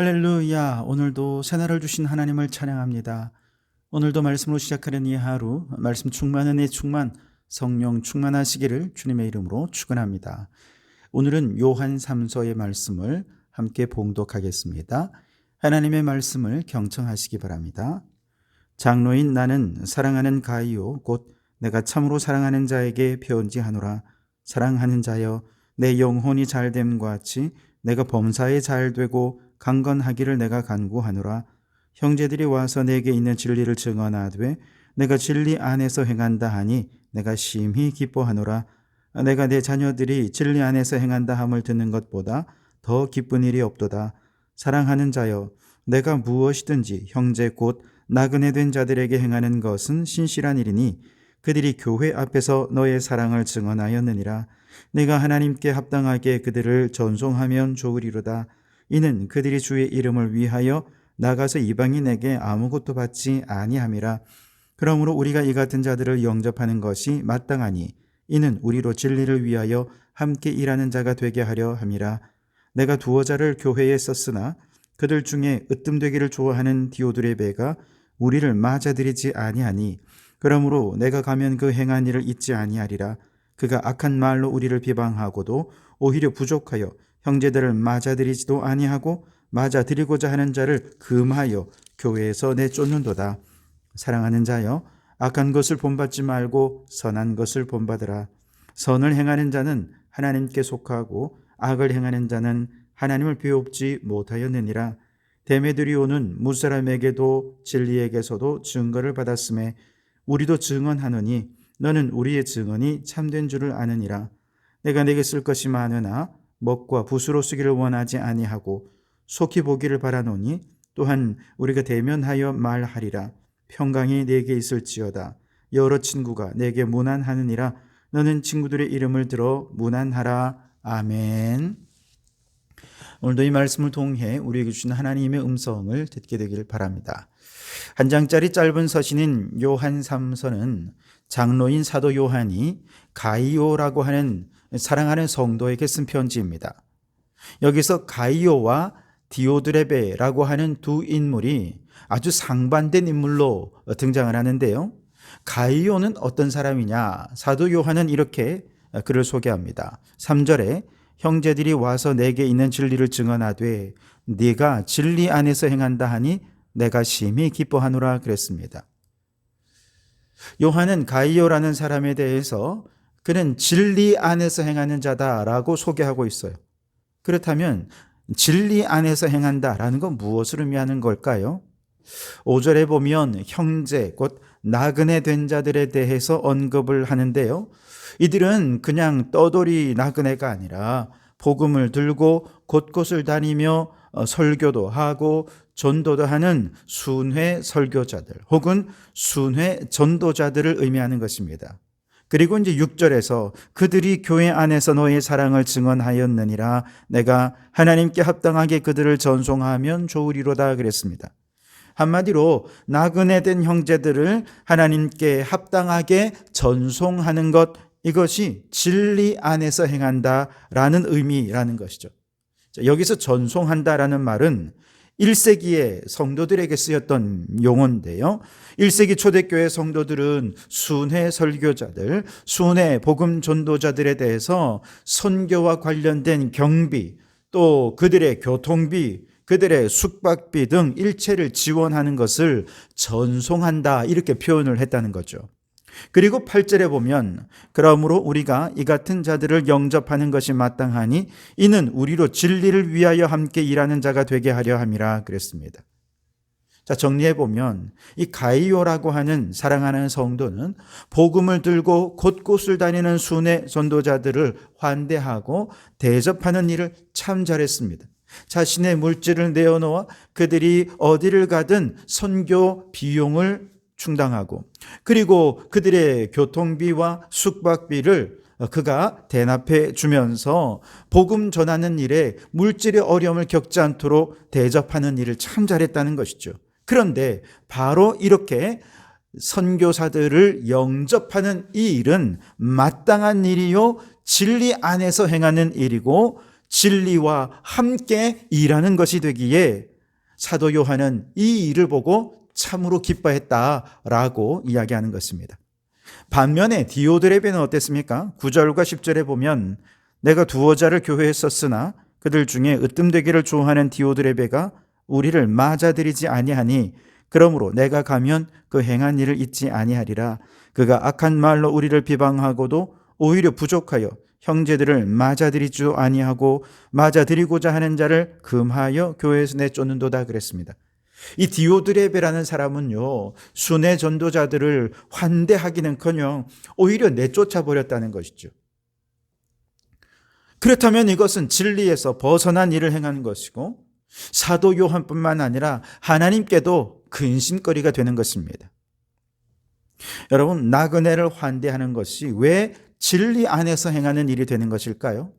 할렐루야. 오늘도 새날을 주신 하나님을 찬양합니다. 오늘도 말씀으로 시작하는 이 하루, 말씀 충만, 은혜 충만, 성령 충만하시기를 주님의 이름으로 축원합니다. 오늘은 요한 3서의 말씀을 함께 봉독하겠습니다. 하나님의 말씀을 경청하시기 바랍니다. 장로인 나는 사랑하는 가이오 곧 내가 참으로 사랑하는 자에게 편지하노라. 사랑하는 자여, 내 영혼이 잘됨과 같이 내가 범사에 잘되고 강건하기를 내가 간구하노라. 형제들이 와서 내게 있는 진리를 증언하되 내가 진리 안에서 행한다 하니 내가 심히 기뻐하노라. 내가 내 자녀들이 진리 안에서 행한다 함을 듣는 것보다 더 기쁜 일이 없도다. 사랑하는 자여, 내가 무엇이든지 형제 곧 나그네 된 자들에게 행하는 것은 신실한 일이니 그들이 교회 앞에서 너의 사랑을 증언하였느니라. 내가 하나님께 합당하게 그들을 전송하면 좋으리로다. 이는 그들이 주의 이름을 위하여 나가서 이방인에게 아무것도 받지 아니함이라. 그러므로 우리가 이 같은 자들을 영접하는 것이 마땅하니 이는 우리로 진리를 위하여 함께 일하는 자가 되게 하려 함이라. 내가 두어 자를 교회에 썼으나 그들 중에 으뜸되기를 좋아하는 디오드레베가 우리를 맞아들이지 아니하니 그러므로 내가 가면 그 행한 일을 잊지 아니하리라. 그가 악한 말로 우리를 비방하고도 오히려 부족하여 형제들을 맞아들이지도 아니하고 맞아들이고자 하는 자를 금하여 교회에서 내쫓는도다. 사랑하는 자여, 악한 것을 본받지 말고 선한 것을 본받으라. 선을 행하는 자는 하나님께 속하고 악을 행하는 자는 하나님을 비옵지 못하였느니라. 데메드리오는 무사람에게도 진리에게서도 증거를 받았음에 우리도 증언하노니 너는 우리의 증언이 참된 줄을 아느니라. 내가 내게 쓸 것이 많으나 먹과 붓으로 쓰기를 원하지 아니하고 속히 보기를 바라노니 또한 우리가 대면하여 말하리라. 평강이 내게 있을지어다. 여러 친구가 내게 문안하느니라. 너는 친구들의 이름을 들어 문안하라. 아멘. 오늘도 이 말씀을 통해 우리에게 주신 하나님의 음성을 듣게 되기를 바랍니다. 한 장짜리 짧은 서신인 요한 3서는 장로인 사도 요한이 가이오라고 하는 사랑하는 성도에게 쓴 편지입니다. 여기서 가이오와 디오드레베라고 하는 두 인물이 아주 상반된 인물로 등장을 하는데요. 가이오는 어떤 사람이냐? 사도 요한은 이렇게 그를 소개합니다. 3절에 형제들이 와서 내게 있는 진리를 증언하되 네가 진리 안에서 행한다 하니 내가 심히 기뻐하노라 그랬습니다. 요한은 가이오라는 사람에 대해서 그는 진리 안에서 행하는 자다라고 소개하고 있어요. 그렇다면 진리 안에서 행한다라는 건 무엇을 의미하는 걸까요? 5절에 보면 형제 곧 나그네 된 자들에 대해서 언급을 하는데요. 이들은 그냥 떠돌이 나그네가 아니라 복음을 들고 곳곳을 다니며 설교도 하고 전도도 하는 순회 설교자들 혹은 순회 전도자들을 의미하는 것입니다. 그리고 이제 6절에서 그들이 교회 안에서 너의 사랑을 증언하였느니라. 내가 하나님께 합당하게 그들을 전송하면 좋으리로다 그랬습니다. 한마디로 나그네 된 형제들을 하나님께 합당하게 전송하는 것, 이것이 진리 안에서 행한다라는 의미라는 것이죠. 여기서 전송한다라는 말은 1세기의 성도들에게 쓰였던 용어인데요. 1세기 초대교회 성도들은 순회 설교자들, 순회 복음 전도자들에 대해서 선교와 관련된 경비, 또 그들의 교통비, 그들의 숙박비 등 일체를 지원하는 것을 전송한다 이렇게 표현을 했다는 거죠. 그리고 8절에 보면 그러므로 우리가 이 같은 자들을 영접하는 것이 마땅하니 이는 우리로 진리를 위하여 함께 일하는 자가 되게 하려 함이라 그랬습니다. 자, 정리해 보면 이 가이오라고 하는 사랑하는 성도는 복음을 들고 곳곳을 다니는 순회 전도자들을 환대하고 대접하는 일을 참 잘했습니다. 자신의 물질을 내어놓아 그들이 어디를 가든 선교 비용을 충당하고 그리고 그들의 교통비와 숙박비를 그가 대납해 주면서 복음 전하는 일에 물질의 어려움을 겪지 않도록 대접하는 일을 참 잘했다는 것이죠. 그런데 바로 이렇게 선교사들을 영접하는 이 일은 마땅한 일이요 진리 안에서 행하는 일이고 진리와 함께 일하는 것이 되기에 사도 요한은 이 일을 보고 참으로 기뻐했다라고 이야기하는 것입니다. 반면에 디오드레베는 어땠습니까? 9절과 10절에 보면 내가 두어 자를 교회에 썼으나 그들 중에 으뜸되기를 좋아하는 디오드레베가 우리를 맞아들이지 아니하니 그러므로 내가 가면 그 행한 일을 잊지 아니하리라. 그가 악한 말로 우리를 비방하고도 오히려 부족하여 형제들을 맞아들이지도 아니하고 맞아들이고자 하는 자를 금하여 교회에서 내쫓는도다 그랬습니다. 이 디오드레베라는 사람은요, 순회 전도자들을 환대하기는커녕 오히려 내쫓아 버렸다는 것이죠. 그렇다면 이것은 진리에서 벗어난 일을 행하는 것이고 사도 요한뿐만 아니라 하나님께도 근심거리가 되는 것입니다. 여러분, 나그네를 환대하는 것이 왜 진리 안에서 행하는 일이 되는 것일까요?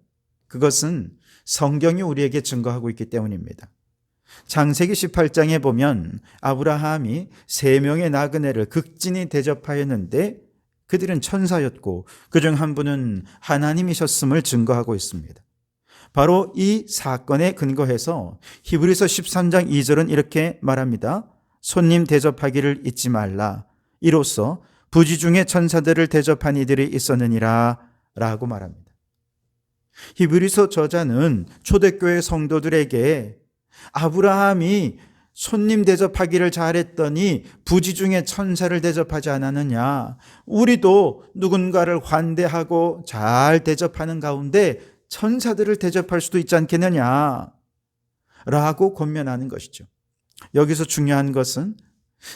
그것은 성경이 우리에게 증거하고 있기 때문입니다. 창세기 18장에 보면 아브라함이 3명의 나그네를 극진히 대접하였는데 그들은 천사였고 그중 한 분은 하나님이셨음을 증거하고 있습니다. 바로 이 사건에 근거해서 히브리서 13장 2절은 이렇게 말합니다. 손님 대접하기를 잊지 말라. 이로써 부지 중에 천사들을 대접한 이들이 있었느니라 라고 말합니다. 히브리서 저자는 초대교회 성도들에게 아브라함이 손님 대접하기를 잘했더니 부지 중에 천사를 대접하지 않았느냐, 우리도 누군가를 환대하고 잘 대접하는 가운데 천사들을 대접할 수도 있지 않겠느냐 라고 권면하는 것이죠. 여기서 중요한 것은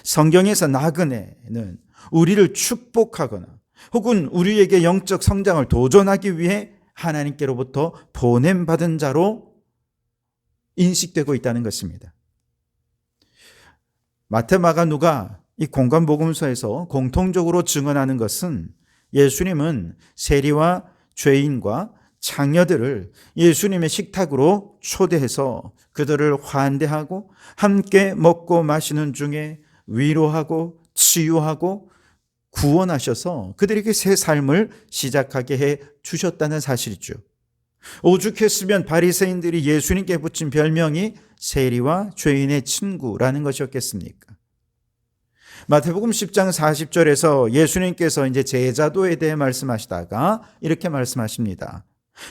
성경에서 나그네는 우리를 축복하거나 혹은 우리에게 영적 성장을 도전하기 위해 하나님께로부터 보냄받은 자로 인식되고 있다는 것입니다. 마태, 마가, 누가 이 공관복음서에서 공통적으로 증언하는 것은 예수님은 세리와 죄인과 창녀들을 예수님의 식탁으로 초대해서 그들을 환대하고 함께 먹고 마시는 중에 위로하고 치유하고 구원하셔서 그들에게 새 삶을 시작하게 해 주셨다는 사실이죠. 오죽했으면 바리새인들이 예수님께 붙인 별명이 세리와 죄인의 친구라는 것이었겠습니까? 마태복음 10장 40절에서 예수님께서 이제 제자도에 대해 말씀하시다가 이렇게 말씀하십니다.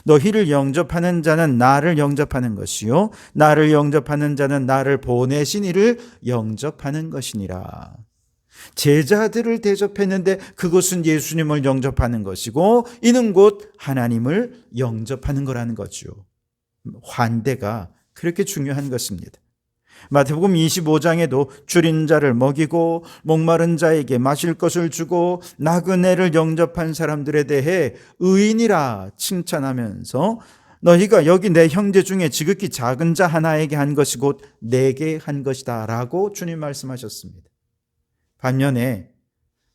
너희를 영접하는 자는 나를 영접하는 것이요 나를 영접하는 자는 나를 보내신 이를 영접하는 것이니라. 제자들을 대접했는데 그것은 예수님을 영접하는 것이고 이는 곧 하나님을 영접하는 거라는 거죠. 환대가 그렇게 중요한 것입니다. 마태복음 25장에도 줄인 자를 먹이고 목마른 자에게 마실 것을 주고 나그네를 영접한 사람들에 대해 의인이라 칭찬하면서 너희가 여기 내 형제 중에 지극히 작은 자 하나에게 한 것이 곧 내게 한 것이다 라고 주님 말씀하셨습니다. 반면에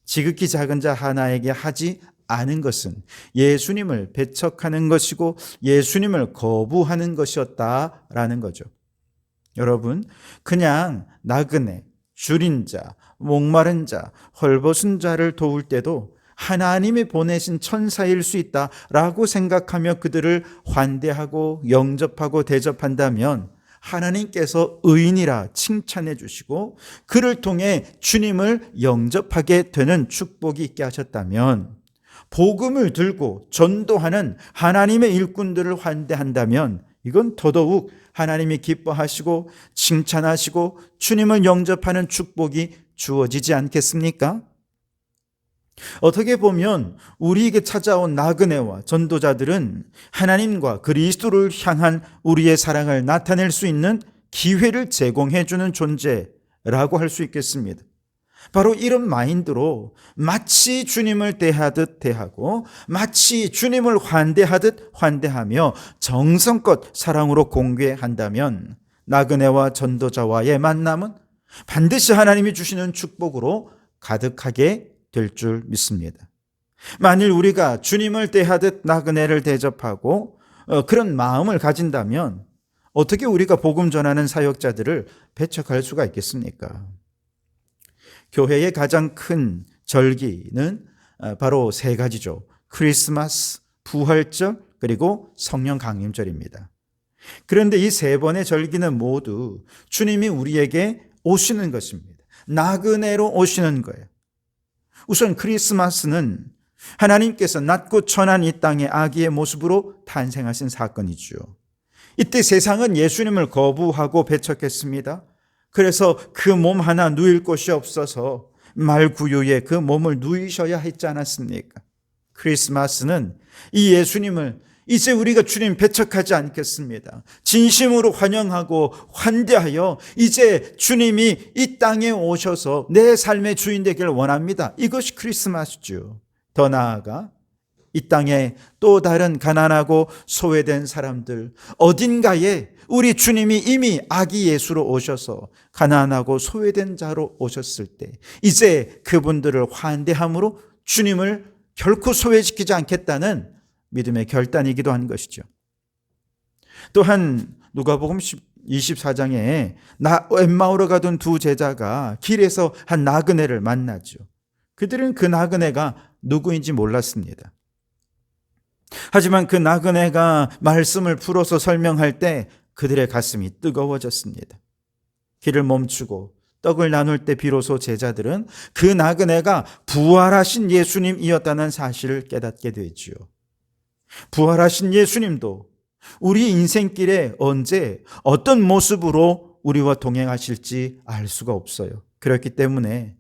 지극히 작은 자 하나에게 하지 않은 것은 예수님을 배척하는 것이고 예수님을 거부하는 것이었다라는 거죠. 여러분, 그냥 나그네, 줄인 자, 목마른 자, 헐벗은 자를 도울 때도 하나님이 보내신 천사일 수 있다라고 생각하며 그들을 환대하고 영접하고 대접한다면 하나님께서 의인이라 칭찬해 주시고 그를 통해 주님을 영접하게 되는 축복이 있게 하셨다면, 복음을 들고 전도하는 하나님의 일꾼들을 환대한다면 이건 더더욱 하나님이 기뻐하시고 칭찬하시고 주님을 영접하는 축복이 주어지지 않겠습니까? 어떻게 보면 우리에게 찾아온 나그네와 전도자들은 하나님과 그리스도를 향한 우리의 사랑을 나타낼 수 있는 기회를 제공해 주는 존재라고 할 수 있겠습니다. 바로 이런 마인드로 마치 주님을 대하듯 대하고 마치 주님을 환대하듯 환대하며 정성껏 사랑으로 공개한다면 나그네와 전도자와의 만남은 반드시 하나님이 주시는 축복으로 가득하게 될 줄 믿습니다. 만일 우리가 주님을 대하듯 나그네를 대접하고 그런 마음을 가진다면 어떻게 우리가 복음 전하는 사역자들을 배척할 수가 있겠습니까? 교회의 가장 큰 절기는 바로 3가지죠. 크리스마스, 부활절, 그리고 성령 강림절입니다. 그런데 이 세 번의 절기는 모두 주님이 우리에게 오시는 것입니다. 나그네로 오시는 거예요. 우선 크리스마스는 하나님께서 낮고 천한 이 땅에 아기의 모습으로 탄생하신 사건이죠. 이때 세상은 예수님을 거부하고 배척했습니다. 그래서 그 몸 하나 누일 곳이 없어서 말구유에 그 몸을 누이셔야 했지 않았습니까? 크리스마스는 이 예수님을 이제 우리가 주님 배척하지 않겠습니다. 진심으로 환영하고 환대하여 이제 주님이 이 땅에 오셔서 내 삶의 주인 되기를 원합니다. 이것이 크리스마스죠. 더 나아가 이 땅에 또 다른 가난하고 소외된 사람들, 어딘가에 우리 주님이 이미 아기 예수로 오셔서 가난하고 소외된 자로 오셨을 때 이제 그분들을 환대함으로 주님을 결코 소외시키지 않겠다는 믿음의 결단이기도 한 것이죠. 또한 누가복음 24장에 엠마오로 가던 두 제자가 길에서 한 나그네를 만나죠. 그들은 그 나그네가 누구인지 몰랐습니다. 하지만 그 나그네가 말씀을 풀어서 설명할 때 그들의 가슴이 뜨거워졌습니다. 길을 멈추고 떡을 나눌 때 비로소 제자들은 그 나그네가 부활하신 예수님이었다는 사실을 깨닫게 되지요. 부활하신 예수님도 우리 인생길에 언제 어떤 모습으로 우리와 동행하실지 알 수가 없어요. 그렇기 때문에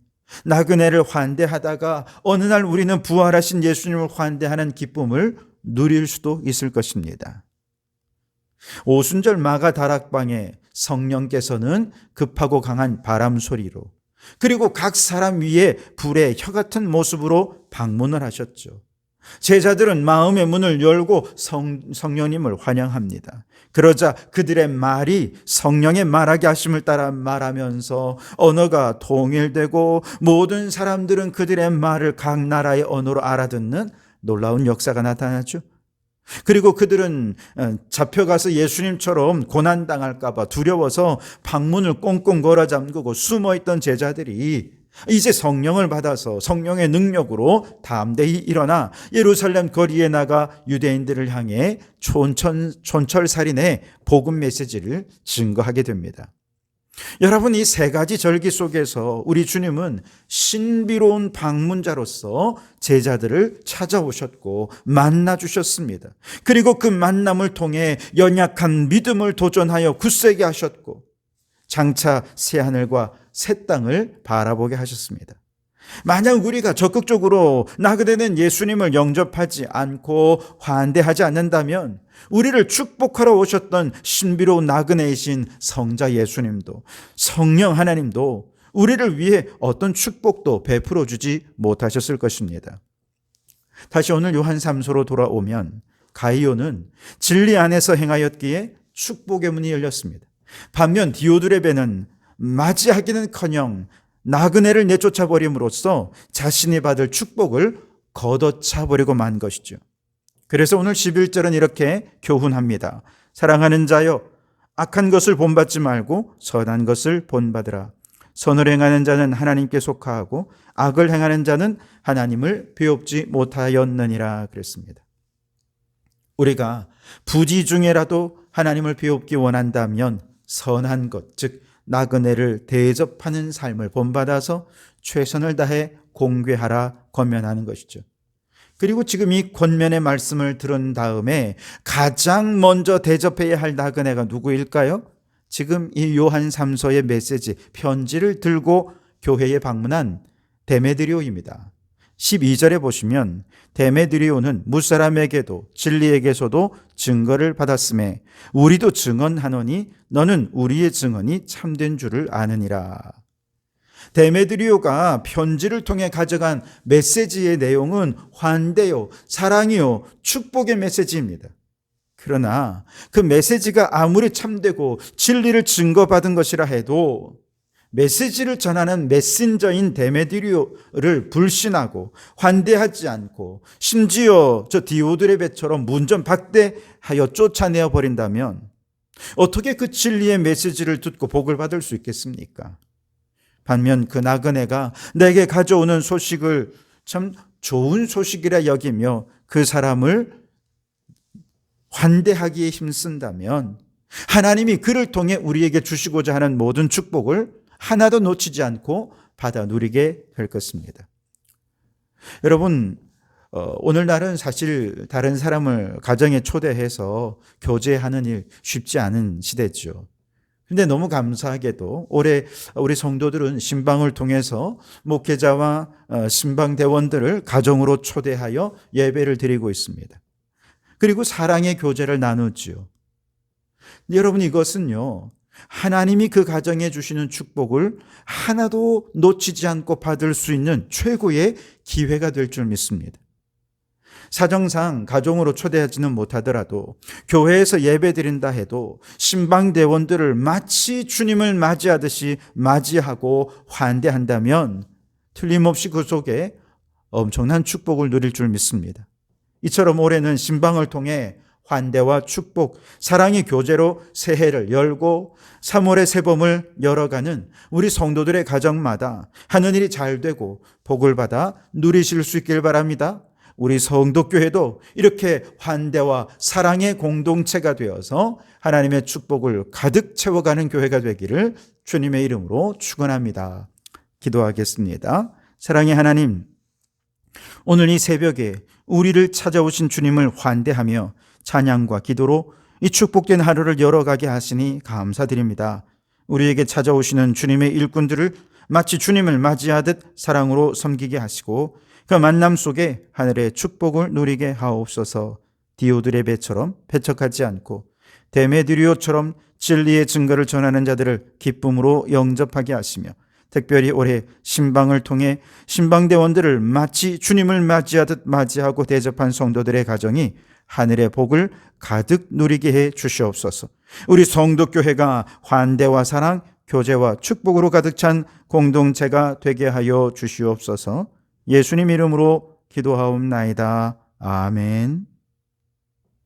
나그네를 환대하다가 어느 날 우리는 부활하신 예수님을 환대하는 기쁨을 누릴 수도 있을 것입니다. 오순절 마가 다락방에 성령께서는 급하고 강한 바람 소리로 그리고 각 사람 위에 불의 혀 같은 모습으로 방문을 하셨죠. 제자들은 마음의 문을 열고 성령님을 환영합니다. 그러자 그들의 말이 성령의 말하게 하심을 따라 말하면서 언어가 통일되고 모든 사람들은 그들의 말을 각 나라의 언어로 알아듣는 놀라운 역사가 나타나죠. 그리고 그들은 잡혀가서 예수님처럼 고난당할까 봐 두려워서 방문을 꽁꽁 걸어 잠그고 숨어있던 제자들이 이제 성령을 받아서 성령의 능력으로 담대히 일어나 예루살렘 거리에 나가 유대인들을 향해 촌철살인의 복음 메시지를 증거하게 됩니다. 여러분, 이 세 가지 절기 속에서 우리 주님은 신비로운 방문자로서 제자들을 찾아오셨고 만나주셨습니다. 그리고 그 만남을 통해 연약한 믿음을 도전하여 굳세게 하셨고 장차 새하늘과 새 땅을 바라보게 하셨습니다. 만약 우리가 적극적으로 나그네는 예수님을 영접하지 않고 환대하지 않는다면 우리를 축복하러 오셨던 신비로운 나그네이신 성자 예수님도 성령 하나님도 우리를 위해 어떤 축복도 베풀어 주지 못하셨을 것입니다. 다시 오늘 요한 3서로 돌아오면 가이오는 진리 안에서 행하였기에 축복의 문이 열렸습니다. 반면 디오드레베는 맞이하기는커녕 나그네를 내쫓아 버림으로써 자신이 받을 축복을 걷어차 버리고 만 것이죠. 그래서 오늘 11절은 이렇게 교훈합니다. 사랑하는 자여, 악한 것을 본받지 말고 선한 것을 본받으라. 선을 행하는 자는 하나님께 속하고 악을 행하는 자는 하나님을 배웁지 못하였느니라 그랬습니다. 우리가 부지 중에라도 하나님을 배웁기 원한다면 선한 것, 즉 나그네를 대접하는 삶을 본받아서 최선을 다해 공개하라 권면하는 것이죠. 그리고 지금 이 권면의 말씀을 들은 다음에 가장 먼저 대접해야 할 나그네가 누구일까요? 지금 이 요한 3서의 메시지, 편지를 들고 교회에 방문한 데메드리오입니다. 12절에 보시면 데메드리오는 무사람에게도 진리에게서도 증거를 받았음에 우리도 증언하노니 너는 우리의 증언이 참된 줄을 아느니라. 데메드리오가 편지를 통해 가져간 메시지의 내용은 환대요, 사랑이요, 축복의 메시지입니다. 그러나 그 메시지가 아무리 참되고 진리를 증거받은 것이라 해도 메시지를 전하는 메신저인 데메드리오를 불신하고 환대하지 않고 심지어 저 디오드레베처럼 문전박대하여 쫓아내어 버린다면 어떻게 그 진리의 메시지를 듣고 복을 받을 수 있겠습니까? 반면 그 나그네가 내게 가져오는 소식을 참 좋은 소식이라 여기며 그 사람을 환대하기에 힘쓴다면 하나님이 그를 통해 우리에게 주시고자 하는 모든 축복을 하나도 놓치지 않고 받아 누리게 될 것입니다. 여러분, 오늘날은 사실 다른 사람을 가정에 초대해서 교제하는 일 쉽지 않은 시대죠. 근데 너무 감사하게도 올해 우리 성도들은 신방을 통해서 목회자와 신방대원들을 가정으로 초대하여 예배를 드리고 있습니다. 그리고 사랑의 교제를 나누지요. 여러분, 이것은요, 하나님이 그 가정에 주시는 축복을 하나도 놓치지 않고 받을 수 있는 최고의 기회가 될 줄 믿습니다. 사정상 가정으로 초대하지는 못하더라도 교회에서 예배드린다 해도 신방대원들을 마치 주님을 맞이하듯이 맞이하고 환대한다면 틀림없이 그 속에 엄청난 축복을 누릴 줄 믿습니다. 이처럼 올해는 신방을 통해 환대와 축복, 사랑의 교제로 새해를 열고 3월의 새봄을 열어가는 우리 성도들의 가정마다 하는 일이 잘 되고 복을 받아 누리실 수 있길 바랍니다. 우리 성도교회도 이렇게 환대와 사랑의 공동체가 되어서 하나님의 축복을 가득 채워가는 교회가 되기를 주님의 이름으로 축원합니다. 기도하겠습니다. 사랑의 하나님, 오늘 이 새벽에 우리를 찾아오신 주님을 환대하며 찬양과 기도로 이 축복된 하루를 열어가게 하시니 감사드립니다. 우리에게 찾아오시는 주님의 일꾼들을 마치 주님을 맞이하듯 사랑으로 섬기게 하시고 그 만남 속에 하늘의 축복을 누리게 하옵소서. 디오들의 배처럼 배척하지 않고 데메드리오처럼 진리의 증거를 전하는 자들을 기쁨으로 영접하게 하시며 특별히 올해 신방을 통해 신방대원들을 마치 주님을 맞이하듯 맞이하고 대접한 성도들의 가정이 하늘의 복을 가득 누리게 해 주시옵소서. 우리 성도교회가 환대와 사랑, 교제와 축복으로 가득 찬 공동체가 되게 하여 주시옵소서. 예수님 이름으로 기도하옵나이다. 아멘.